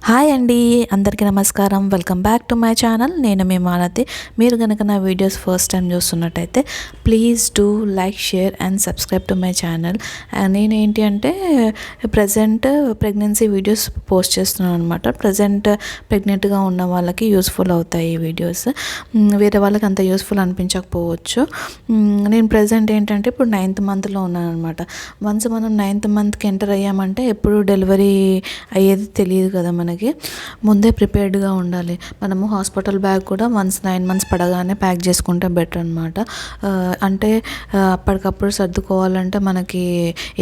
Hi అండి, అందరికీ నమస్కారం. Welcome back to my channel. నేను మీ మాలతి. మీరు కనుక నా వీడియోస్ ఫస్ట్ టైం చూస్తున్నట్టయితే please do like, share and subscribe to my channel. నేను ఏంటి అంటే ప్రజెంట్ ప్రెగ్నెన్సీ వీడియోస్ పోస్ట్ చేస్తున్నాను అనమాట. ప్రజెంట్ ప్రెగ్నెంట్గా ఉన్న వాళ్ళకి యూస్ఫుల్ అవుతాయి ఈ వీడియోస్. వేరే వాళ్ళకి అంత యూస్ఫుల్ అనిపించకపోవచ్చు. నేను ప్రజెంట్ ఏంటంటే ఇప్పుడు 9th మంత్లో ఉన్నాను అనమాట. వన్స్ మనం 9th మంత్కి ఎంటర్ అయ్యామంటే ఎప్పుడు డెలివరీ అయ్యేది తెలియదు కదా మనకి. ముందే ప్రిపేర్డ్గా ఉండాలి. మనము హాస్పిటల్ బ్యాగ్ కూడా వన్స్ 9 months పడగానే ప్యాక్ చేసుకుంటే బెటర్ అనమాట. అంటే అప్పటికప్పుడు సర్దుకోవాలంటే మనకి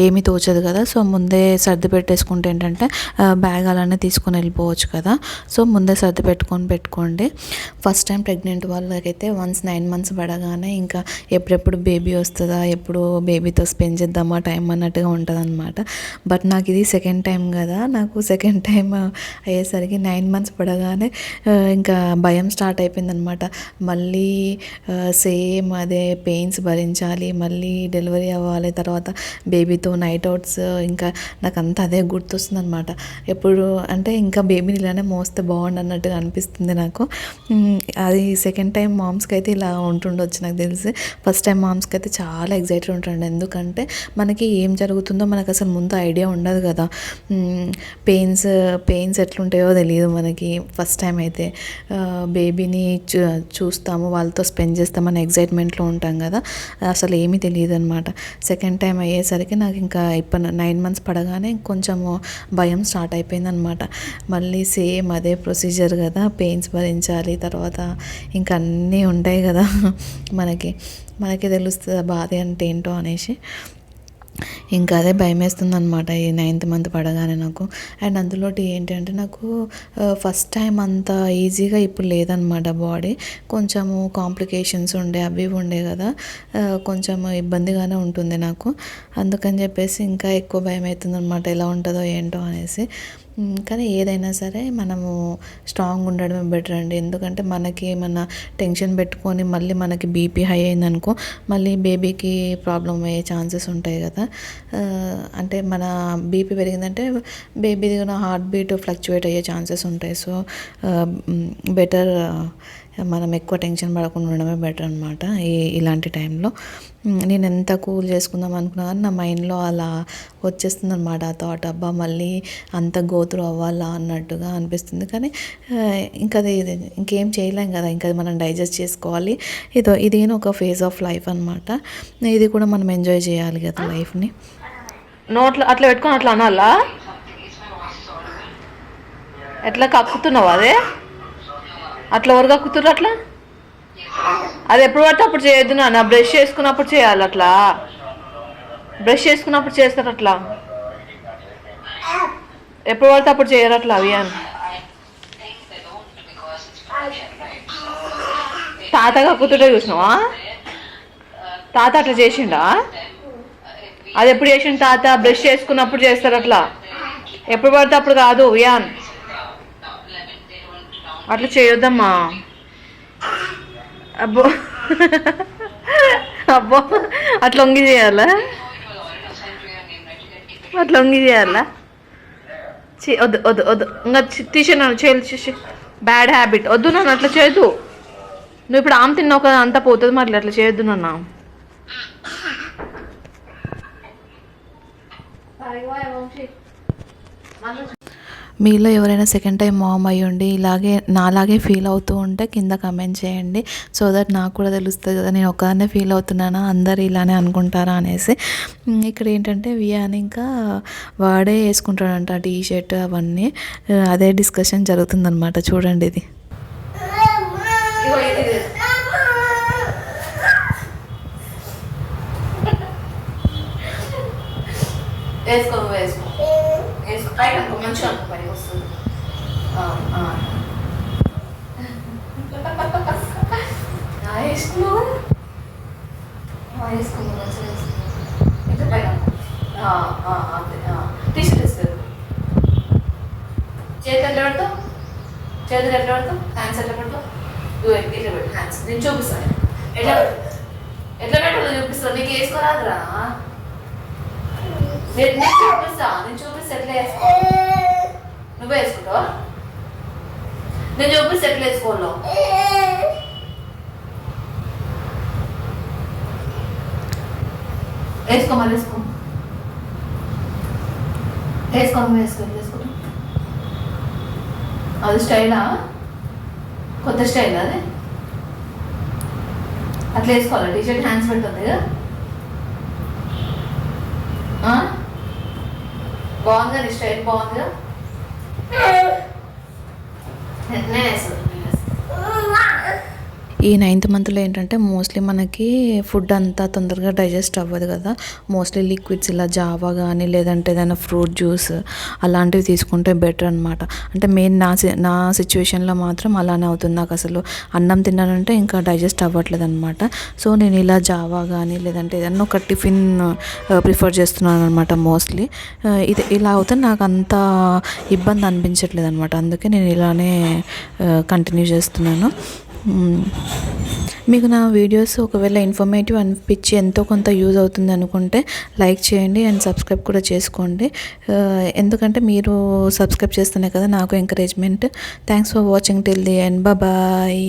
ఏమీ తోచదు కదా. సో ముందే సర్ది పెట్టేసుకుంటే ఏంటంటే బ్యాగ్ అలానే తీసుకొని వెళ్ళిపోవచ్చు కదా. సో ముందే సర్ది పెట్టుకోండి. ఫస్ట్ టైం ప్రెగ్నెంట్ వాళ్ళకైతే వన్స్ 9 months పడగానే ఇంకా ఎప్పుడెప్పుడు బేబీ వస్తుందా, ఎప్పుడు బేబీతో స్పెండ్ చేద్దామా టైం అన్నట్టుగా ఉంటుంది అనమాట. బట్ నాకు ఇది సెకండ్ టైం కదా. నాకు సెకండ్ టైం అయ్యేసరికి 9 months పడగానే ఇంకా భయం స్టార్ట్ అయిపోయిందనమాట. మళ్ళీ సేమ్ అదే పెయిన్స్ భరించాలి, మళ్ళీ డెలివరీ అవ్వాలి, తర్వాత బేబీతో నైట్ అవుట్స్. ఇంకా నాకు అంతా అదే గుర్తొస్తుంది అనమాట. ఎప్పుడు అంటే ఇంకా బేబీని ఇలానే మోస్తే బాగుండు అన్నట్టుగా అనిపిస్తుంది నాకు. అది సెకండ్ టైం మామ్స్కి అయితే ఇలా ఉంటుండొచ్చు నాకు తెలిసి. ఫస్ట్ టైం మామ్స్కి అయితే చాలా ఎగ్జైటెడ్ ఉంటుండే. ఎందుకంటే మనకి ఏం జరుగుతుందో మనకు అసలు ముందు ఐడియా ఉండదు కదా. పెయిన్స్ ఎట్లుంటాయో తెలియదు మనకి. ఫస్ట్ టైం అయితే బేబీని చూస్తాము, వాళ్ళతో స్పెండ్ చేస్తామని ఎగ్జైట్మెంట్లో ఉంటాం కదా. అసలు ఏమీ తెలియదు అనమాట. సెకండ్ టైం అయ్యేసరికి నాకు ఇంకా ఇప్పుడు 9 months పడగానే కొంచెము భయం స్టార్ట్ అయిపోయింది అనమాట. మళ్ళీ సేమ్ అదే ప్రొసీజర్ కదా, పెయిన్స్ భరించాలి, తర్వాత ఇంకా అన్నీ ఉంటాయి కదా మనకి తెలుస్తుంది బాధ అంటే ఏంటో అనేసి. ఇంకా అదే భయం వేస్తుంది అనమాట ఈ 9th month పడగానే నాకు. అండ్ అందులోటి ఏంటంటే నాకు ఫస్ట్ టైం అంత ఈజీగా ఇప్పుడు లేదనమాట. బాడీ కొంచెము కాంప్లికేషన్స్ అవి ఉండే కదా, కొంచెం ఇబ్బందిగానే ఉంటుంది నాకు. అందుకని చెప్పేసి ఇంకా ఎక్కువ భయం అవుతుంది అనమాట, ఎలా ఉంటుందో ఏంటో అనేసి. కానీ ఏదైనా సరే మనము స్ట్రాంగ్ ఉండడమే బెటర్ అండి. ఎందుకంటే మనకి ఏమన్నా టెన్షన్ పెట్టుకొని మళ్ళీ మనకి బీపీ హై అయిందనుకో మళ్ళీ బేబీకి ప్రాబ్లం అయ్యే ఛాన్సెస్ ఉంటాయి కదా. అంటే మన బీపీ పెరిగిందంటే బేబీది కూడా హార్ట్ బీట్ ఫ్లక్చువేట్ అయ్యే ఛాన్సెస్ ఉంటాయి. సో బెటర్ మనం ఎక్కువ టెన్షన్ పడకుండా ఉండడమే బెటర్ అనమాట ఇలాంటి టైంలో. నేను ఎంత కూల్ చేసుకుందాం అనుకున్నా కానీ నా మైండ్లో అలా వచ్చేస్తుంది అనమాట ఆ థాట్. అబ్బా మళ్ళీ అంత గోత్రు అవ్వాలా అన్నట్టుగా అనిపిస్తుంది. కానీ ఇంకా అది ఇంకేం చేయలేం కదా, ఇంకా మనం డైజెస్ట్ చేసుకోవాలి. ఇది ఒక ఫేజ్ ఆఫ్ లైఫ్ అనమాట. ఇది కూడా మనం ఎంజాయ్ చేయాలి కదా లైఫ్ని. నోట్లో అట్లా పెట్టుకొని అట్లా అనాలా? ఎట్లా కక్కుతున్నావు? అదే అట్లా ఎవరు కక్కుతున్నారు అట్లా? అది ఎప్పుడు పడితే అప్పుడు చేయొద్దు నాన్న. బ్రష్ చేసుకున్నప్పుడు చేయాలి. అట్లా బ్రష్ చేసుకున్నప్పుడు చేస్తారు అట్లా. ఎప్పుడు పడితే అప్పుడు చేయరు అట్లా అవి అని. తాత కక్కుతుంటే చూసినావా? తాత అట్లా చేసిండా? అది ఎప్పుడు చేసిండు తాత? బ్రష్ చేసుకున్నప్పుడు చేస్తారు అట్లా, ఎప్పుడు పడితే అప్పుడు కాదు వియాన్. అట్లా చేయొద్దమ్మా. అబ్బో అబ్బో అట్లా వంగి చేయాలా? అట్లా వంగి చేయాలా? వద్దు వద్దు వద్దు, ఇంకా తీసేనాను చేసి. బ్యాడ్ హ్యాబిట్ వద్దు నన్ను, అట్లా చేయొద్దు. నువ్వు ఇప్పుడు ఆమె తిన్నావు కదా, అంతా పోతుంది మరి, అట్లా చేయొద్దు నాన్న. మీలో ఎవరైనా సెకండ్ టైం మామ్ అయ్యి ఉండి నాలాగే ఫీల్ అవుతూ ఉంటే కింద కమెంట్ చేయండి. సో దట్ నాకు కూడా తెలుస్తుంది కదా నేను ఒక్కదాన్నే ఫీల్ అవుతున్నానా, అందరు ఇలానే అనుకుంటారా అనేసి. ఇక్కడ ఏంటంటే వియాన్ ఇంకా వాడే వేసుకుంటాడంట టీ షర్ట్ అవన్నీ. అదే డిస్కషన్ జరుగుతుందన్నమాట. చూడండి ఇది. మంచిగా పని వస్తుంది. టీషర్ట్ వేస్తారు. చేతి ఎట్లా పెడతావు? చేతులు ఎట్లా పెడతావు? హ్యాండ్స్ ఎట్లా పెడతావు? ఇట్లా పెట్టు హ్యాండ్స్. నేను చూపిస్తాను ఎట్లా పెట్టాలో చూపిస్తాను. నీకు వేసుకోరాదురా. నేను చూపిస్తా ఎట్లా వేసుకో. నువ్వే వేసుకుంటావా? నేను చూపిస్తే ఎట్లా వేసుకోవాలో. వేసుకో మరి వేసుకో వేసుకో వేసుకో వేసుకో. అది స్టైలా, కొత్త స్టైల్ అది. అట్లా వేసుకోవాలి. టీషర్ట్ హ్యాండ్స్ పెడుతుంది కదా, బాగుంది నీ స్టైల్, బాగుందిగా. నేను వేస్తాను. ఈ 9th మంత్లో ఏంటంటే మోస్ట్లీ మనకి ఫుడ్ అంతా తొందరగా డైజెస్ట్ అవ్వదు కదా. మోస్ట్లీ లిక్విడ్స్ ఇలా జావా కానీ లేదంటే ఏదైనా ఫ్రూట్ జ్యూస్ అలాంటివి తీసుకుంటే బెటర్ అనమాట. అంటే మెయిన్ నా సిచ్యువేషన్లో మాత్రం అలానే అవుతుంది. నాకు అసలు అన్నం తిన్నానంటే ఇంకా డైజెస్ట్ అవ్వట్లేదు అనమాట. సో నేను ఇలా జావా కానీ లేదంటే ఏదన్నా ఒక టిఫిన్ ప్రిఫర్ చేస్తున్నాను అనమాట మోస్ట్లీ. ఇది ఇలా అవుతే నాకు అంత ఇబ్బంది అనిపించట్లేదు అనమాట. అందుకే నేను ఇలానే కంటిన్యూ చేస్తున్నాను. మీకు నా వీడియోస్ ఒకవేళ ఇన్ఫర్మేటివ్ అనిపించి ఎంతో కొంత యూజ్ అవుతుంది అనుకుంటే లైక్ చేయండి అండ్ సబ్స్క్రైబ్ కూడా చేసుకోండి. ఎందుకంటే మీరు సబ్స్క్రైబ్ చేస్తేనే కదా నాకు encouragement. Thanks for watching till the end. Bye.